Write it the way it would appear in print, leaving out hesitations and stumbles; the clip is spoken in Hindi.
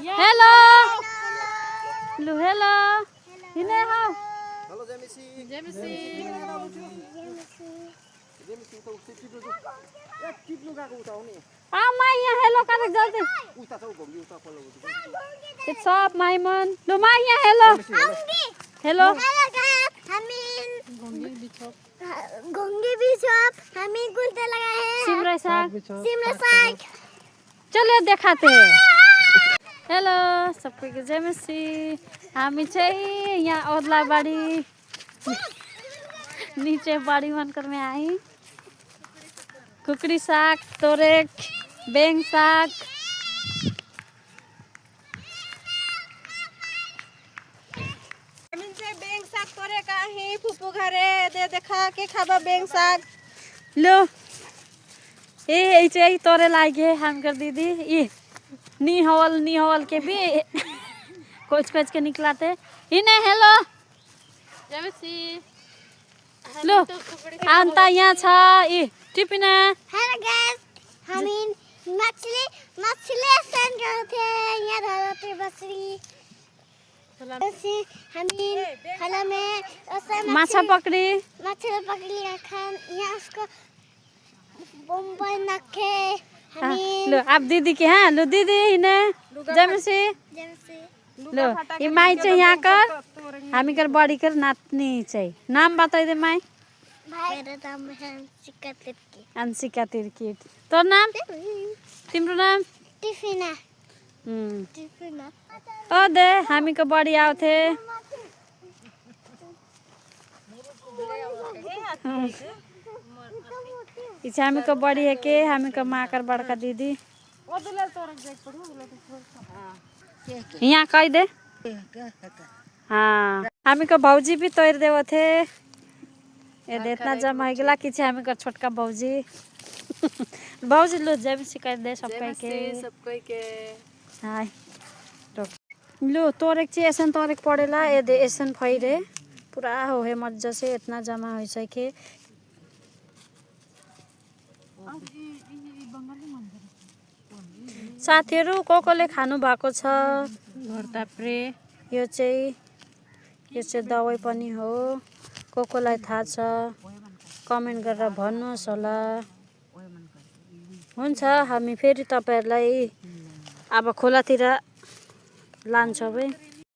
हेलो लु हेलो हिने हौ हेलो जेमिसी जेमिसी आमा यहाँ हेलो गरेर जल्दी It's up Maimon लु मा यहाँ हेलो हेलो घोंगी बिशप हमें गुलते लगाए हैं सिमराई साग सिमला साग चलो दिखाते हैं हेलो सबको जेमिसी हामी चाहिँ यहाँ ओद्लाबाडी नीचे बाड़ी बनकर में आई कुकड़ी साग तोरेक बेंग साग बेंग साग तोरे का ही फुफू घरे दे देखा के खाबा बेंग साग लो ये चाहिँ तोरे लागे हम कर दीदी ये नी हवल के भी कोच के निकलाते इन्हें हेलो जेमिसी लो आंता यहाँ छ ये टिपिना हेलो गाइस हम मछली सेंड करते हैं यहाँ धारा पे बसरी हम हला में माछा पकड़ी मछली पकड़ी खान यहाँ उसको बम्बई नखे लो आप दीदी के हाँ लो दीदी इन्हें जेमिसी लो ये माई चाहिँ यहाँ कर हामी कर बड़ी कर नातनी चाहिँ नाम बताइदे माई मेरा नाम है अंशिका तिर्की तो नाम तिम्रो नाम टिफिना ओ दे हामीको बढी आउँथे इच्छा हामीको बढी है के हामीको माकर बड़का दीदी यहाँ कह दे हाँ हामीको भौजी भी तोड़ देव थे ये इतना जमा है गला कि हामीको छोटका भौजी भौजी लो जब सिकाइ दे सबकै के हाय लो तोरेक चाहिँ एसन तोरेक पड़ेला ये दे एसन फैरे पूरा हो है मजा से इतना जमा हो सके साथीहरु कोले खानु भएको छ घरताप्रे यो चाहिँ दबाई पनि हो कोलाई थाहा छ कमेन्ट गरेर भन्नुहोस् होला हुन्छ हामी फेरि तपाईहरुलाई अब खोलातिर लान्छौँ है